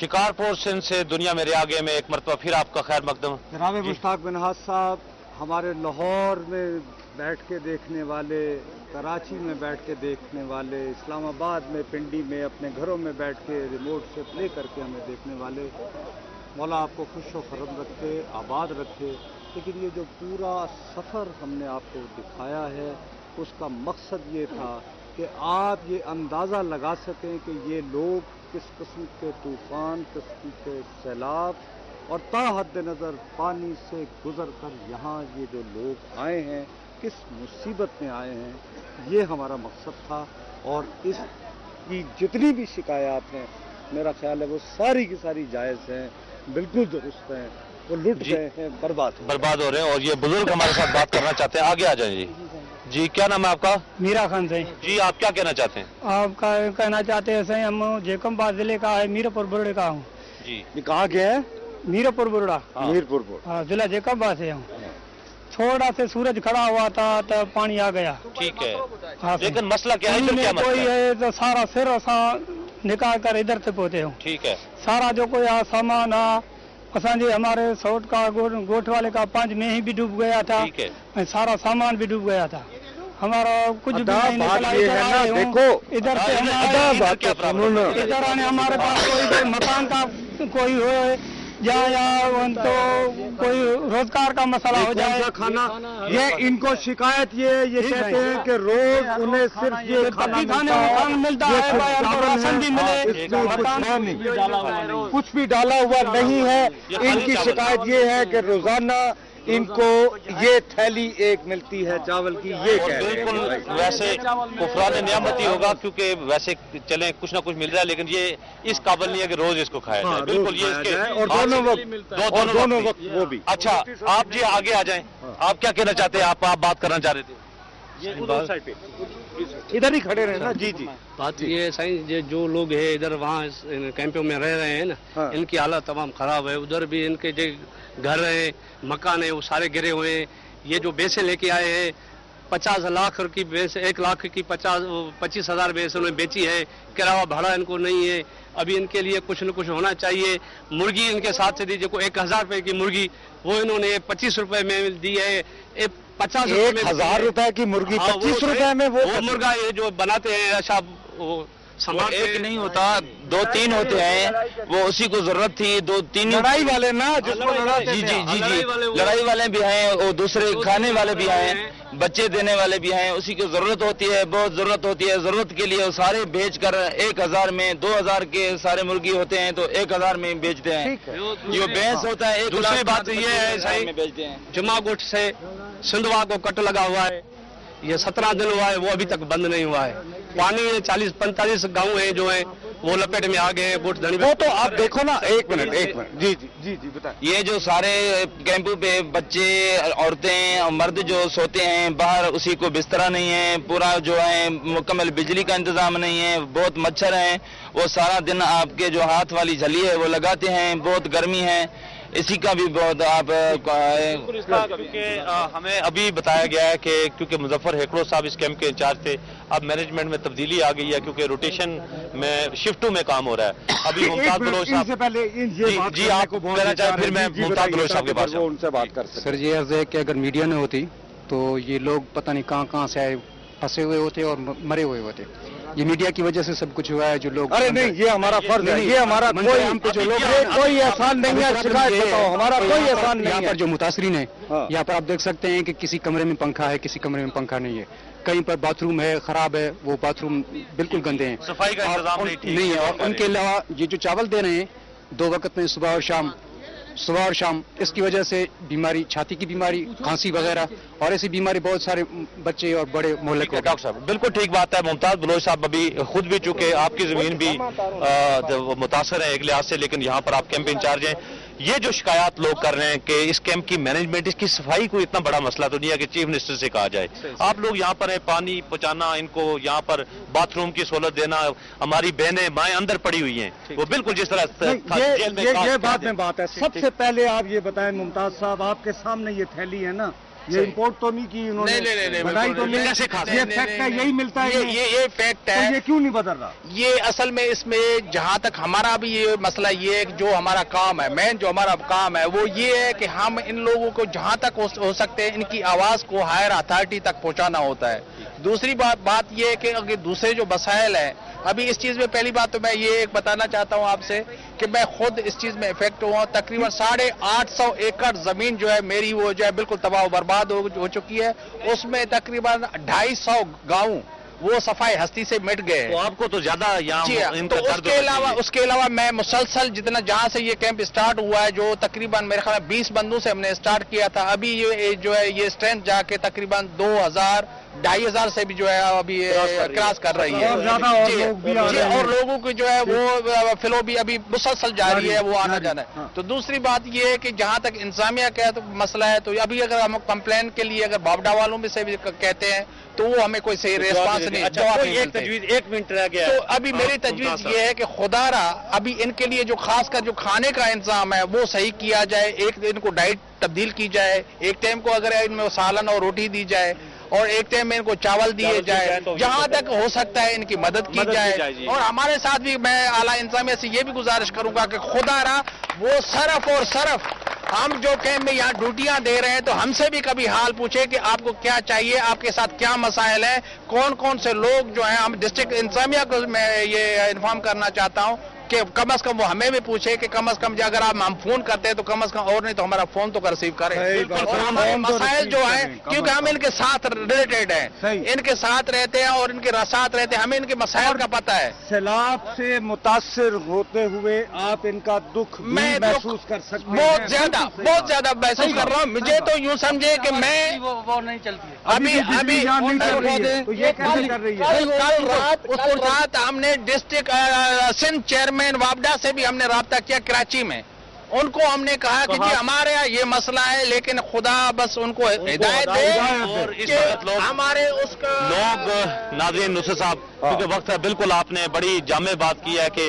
शिकारपुर सिंध से दुनिया मेरे आगे में एक मरतबा फिर आपका खैर मकदम। जनाब मुश्ताक बिन हाद साहब, हमारे लाहौर में बैठ के देखने वाले, कराची में बैठ के देखने वाले, इस्लामाबाद में, पिंडी में, अपने घरों में बैठ के रिमोट से प्ले करके हमें देखने वाले, मौला आपको खुश व खरम रखे, आबाद रखे। लेकिन ये जो पूरा सफ़र हमने आपको दिखाया है, उसका मकसद ये था कि आप ये अंदाज़ा लगा सकें कि ये लोग किस किस्म के तूफ़ान, किस किस्म के सैलाब और ताहद नज़र पानी से गुज़र कर यहाँ ये जो लोग आए हैं, किस मुसीबत में आए हैं, ये हमारा मकसद था। और इसकी जितनी भी शिकायत हैं, मेरा ख्याल है वो सारी की सारी जायज़ हैं, बिल्कुल दुरुस्त हैं। वो लुट गए हैं, बर्बाद हो रहे हैं। और ये बुजुर्ग हमारे साथ बात करना चाहते हैं, आगे आ जाए जी। जी, क्या नाम है आपका? मीरा खान से। जी, आप क्या कहना चाहते हैं? आप कहना चाहते हैं सही, हम जेकमबाद जिले का है, मीरपुर बुरड़े का हूँ जी। ये कहाँ के हैं? मीरपुर बुरड़ा। मीरपुर हाँ, जिला जेकमबाद से हूँ। थोड़ा से सूरज खड़ा हुआ था तो पानी आ गया। ठीक है। हाँ, लेकिन मसला क्या है? इधर क्या मसला कोई है तो सारा सिर असा निकाल कर इधर से पहुंचे हूँ। ठीक है। सारा जो कोई सामान आ असांजे हमारे सौट का गोठ वाले का 5 में ही भी डूब गया था। ठीक है। सारा सामान भी डूब गया था। हमारा कुछ भी नहीं निकला। देखो इधर से इधर आने हमारे पास कोई मकान का कोई हो या तो कोई रोजगार का मसला हो जाए। खाना ये इनको शिकायत ये कहते हैं कि रोज उन्हें सिर्फ ये खाने मकान मिलता है, राशन भी मिले, कुछ भी डाला हुआ नहीं है। इनकी शिकायत ये है कि रोजाना इनको ये थैली एक मिलती है चावल की। ये बिल्कुल वैसे कुफरान नियामती होगा, क्योंकि वैसे चले कुछ ना कुछ मिल रहा है, लेकिन ये इस काबिल नहीं है कि रोज इसको खाया जाए। बिल्कुल ये इसके और दोनों वक्त वो भी। अच्छा, आप जी आगे आ जाएं। आप क्या कहना चाहते हैं? आप बात करना चाह रहे थे? इधर ही खड़े रहे ना। जी जी। बात ये सही, जो लोग है इधर वहाँ कैंपों में रह रहे हैं ना, इनकी हालत तमाम खराब है। उधर भी इनके जो घर है, मकान है, वो सारे गिरे हुए हैं। ये जो भैंसें लेके आए हैं, 50 लाख की भैंस, 1 लाख की 25,000 भैंस उन्होंने बेची है। किराया भाड़ा इनको नहीं है। अभी इनके लिए कुछ न कुछ होना चाहिए। मुर्गी इनके साथ से दी, जो 1,000 रुपए की मुर्गी, वो इन्होंने 25 रुपए में दी है। 1,000 रुपए की मुर्गी 25 रुपए में वो मुर्गा ये जो बनाते हैं ऐसा वो एक नहीं होता, 2-3 होते हैं। वो उसी को जरूरत थी, 2-3 लड़ाई वाले ना, जिसको जी जी जी जी लड़ाई वाले भी हैं, और दूसरे खाने वाले भी हैं, बच्चे देने वाले भी हैं। उसी की जरूरत होती है, बहुत जरूरत होती है। जरूरत के लिए वो सारे बेच कर 1,000 में 2,000 के सारे मुर्गी होते हैं तो 1,000 में बेचते हैं। जो भैंस होता है, दूसरी बात ये है सही, बेचते हैं। जुमा गुट से सिंधवा को कट लगा हुआ है। ये 17 दिन हुआ है, वो अभी तक बंद नहीं हुआ है। पानी 40-45 गांव है जो है वो लपेट में आ गए। गुट धनी वो तो आप देखो ना। एक मिनट जी जी जी जी बताएं। ये जो सारे कैंपों पे बच्चे, औरतें और मर्द जो सोते हैं बाहर, उसी को बिस्तरा नहीं है, पूरा जो है मुकम्मल बिजली का इंतजाम नहीं है, बहुत मच्छर हैं। वो सारा दिन आपके जो हाथ वाली झली है वो लगाते हैं, बहुत गर्मी है। इसी का भी बहुत आप क्योंकि हमें अभी बताया गया है कि क्योंकि मुजफ्फर हेकड़ो साहब इस कैंप के इंचार्ज थे, अब मैनेजमेंट में तब्दीली आ गई है, क्योंकि रोटेशन में शिफ्टों में काम हो रहा है। अभी मुमताज बलोच साहब से पहले जी आप कहना चाहे, फिर मैं मुमताज बलोच साहब के पास उनसे बात कर सकते। सर ये अर्ज है कि अगर मीडिया न होती तो ये लोग पता नहीं कहाँ से आए, फंसे हुए होते और मरे हुए होते। ये मीडिया की वजह से सब कुछ हुआ है। जो लोग, अरे नहीं, ये हमारा फर्ज है, ये हमारा कोई एहसान नहीं है। शिकायत बताओ, हमारा कोई एहसान नहीं है। यहाँ पर जो मुतासरीन है, यहाँ पर आप देख सकते हैं कि किसी कमरे में पंखा है, किसी कमरे में पंखा नहीं है। कहीं पर बाथरूम है, खराब है, वो बाथरूम बिल्कुल गंदे हैं, सफाई का इंतजाम नहीं है। और उनके अलावा ये जो चावल दे रहे हैं 2 वक्त में, सुबह और शाम, इसकी वजह से बीमारी, छाती की बीमारी, खांसी वगैरह और ऐसी बीमारी बहुत सारे बच्चे और बड़े मोहल्ले को। डॉक्टर साहब बिल्कुल ठीक बात है। मुमताज बलोच साहब अभी खुद भी चुके, आपकी जमीन भी मुतासर है एक लिहाज से, लेकिन यहाँ पर आप कैंप इंचार्ज हैं। ये जो शिकायत लोग कर रहे हैं कि इस कैंप की मैनेजमेंट, इसकी सफाई कोई इतना बड़ा मसला तो नहीं है कि चीफ मिनिस्टर से कहा जाए। आप लोग यहाँ पर है, पानी पहुंचाना, इनको यहाँ पर बाथरूम की सहूलत देना, हमारी बहनें माएँ अंदर पड़ी हुई हैं, वो बिल्कुल जिस तरह ये बात है। सबसे पहले आप ये बताएं मुमताज साहब, आपके सामने ये थैली है ना, یہ امپورٹ تو نہیں کی انہوں نے؟ نہیں بتائی تو نہیں، کیسے کھا یہ فیکٹ ہے، یہی ملتا ہے، یہ فیکٹ ہے. یہ کیوں نہیں بدل رہا؟ یہ اصل میں اس میں جہاں تک ہمارا بھی یہ مسئلہ یہ ہے کہ جو ہمارا کام ہے، مین جو ہمارا کام ہے وہ یہ ہے کہ ہم ان لوگوں کو جہاں تک ہو سکتے ہیں ان کی آواز کو ہائر اتھارٹی تک پہنچانا ہوتا ہے. دوسری بات یہ ہے کہ اگر دوسرے جو مسائل ہیں، ابھی اس چیز میں پہلی بات تو میں یہ ایک بتانا چاہتا ہوں آپ سے کہ میں خود اس چیز میں افیکٹ ہوا ہوں. تقریباً 850 ایکڑ زمین جو ہے میری وہ جو ہے بالکل تباہ و برباد ہو چکی ہے. اس میں تقریباً 250 گاؤں وہ صفائی ہستی سے مٹ گئے. تو آپ کو تو زیادہ یہاں تو اس کے علاوہ میں مسلسل جتنا جہاں سے یہ کیمپ اسٹارٹ ہوا ہے جو تقریباً میرے خیال میں 20 بندوں سے ہم نے اسٹارٹ کیا تھا، ابھی یہ جو ہے یہ اسٹرینتھ جا کے تقریباً 2,000-2,500 سے بھی جو ہے ابھی کراس کر رہی ہے. اور لوگوں کی جو ہے وہ فلو بھی ابھی مسلسل جاری ہے، وہ آنا جانا ہے. تو دوسری بات یہ ہے کہ جہاں تک انتظامیہ کا مسئلہ ہے تو ابھی اگر ہم کمپلین کے لیے اگر بابڈا والوں میں سے بھی کہتے ہیں تو وہ ہمیں کوئی صحیح ریسپانس نہیں. ایک منٹ رہ گیا. تو ابھی میری تجویز یہ ہے کہ خدا را ابھی ان کے لیے جو خاص کر جو کھانے کا انتظام ہے وہ صحیح کیا جائے. ایک ان کو ڈائٹ تبدیل کی جائے، ایک ٹائم کو اگر ان میں سالن اور روٹی دی جائے اور ایک ٹائم میں ان کو چاول دیے جائے، جہاں تک ہو سکتا ہے ان کی مدد کی جائے. اور ہمارے ساتھ بھی میں اعلیٰ انتظامیہ سے یہ بھی گزارش کروں گا کہ خدا را وہ صرف اور صرف ہم جو کیمپ میں یہاں ڈیوٹیاں دے رہے ہیں تو ہم سے بھی کبھی حال پوچھے کہ آپ کو کیا چاہیے، آپ کے ساتھ کیا مسائل ہیں، کون کون سے لوگ جو ہیں. ہم ڈسٹرکٹ انتظامیہ کو میں یہ انفارم کرنا چاہتا ہوں کہ کم از کم وہ ہمیں بھی پوچھے کہ کم از کم اگر آپ ہم فون کرتے ہیں تو کم از کم اور نہیں تو ہمارا فون تو ریسیو کریں. اور ہمارے مسائل جو ہیں کیونکہ ہم ان کے ساتھ ریلیٹڈ ہیں، ان کے ساتھ رہتے ہیں اور ان کے ساتھ رہتے ہیں، ہمیں ان کے مسائل کا پتہ ہے. سیلاب سے متاثر ہوتے ہوئے آپ ان کا دکھ میں محسوس کر سکتے ہیں؟ بہت زیادہ محسوس کر رہا ہوں. مجھے تو یوں سمجھے کہ میں وہ نہیں چلتی ہے ابھی تو یہ کیسے کر رہی ہے؟ کل رات ہم نے ڈسٹرکٹ سندھ چیئرمین وابڈا سے بھی ہم نے رابطہ کیا کراچی میں. ان کو ہم نے کہا کہ جی ہمارے یہاں یہ مسئلہ ہے لیکن خدا بس ان کو ہدایت دے. اور اس کہ وقت ہمارے اس کا لوگ ناظرین نصرت صاحب کیونکہ وقت ہے، بالکل آپ نے بڑی جامع بات کی ہے کہ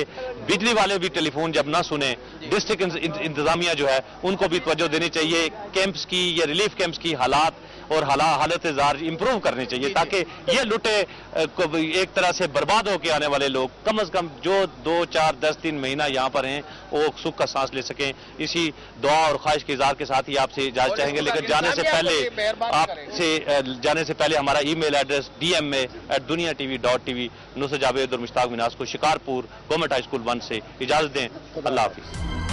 بجلی والے بھی ٹیلی فون جب نہ سنیں، ڈسٹرکٹ انتظامیہ جو ہے ان کو بھی توجہ دینی چاہیے. کیمپس کی یا ریلیف کیمپس کی حالات اور حالت زار امپروو کرنی چاہیے تاکہ یہ لٹے ایک طرح سے برباد ہو کے آنے والے لوگ کم از کم جو 2 4 10 3 مہینہ یہاں پر ہیں وہ سکھ کا سانس لے سکیں. اسی دعا اور خواہش کے اظہار کے ساتھ ہی آپ سے اجازت چاہیں گے، لیکن جانے سے پہلے ہمارا ای میل ایڈریس dma@duniatv.tv. نصرت جاوید اور مشتاق مناز کو شکارپور گورنمنٹ ہائی اسکول 1 سے اجازت دیں. اللہ حافظ.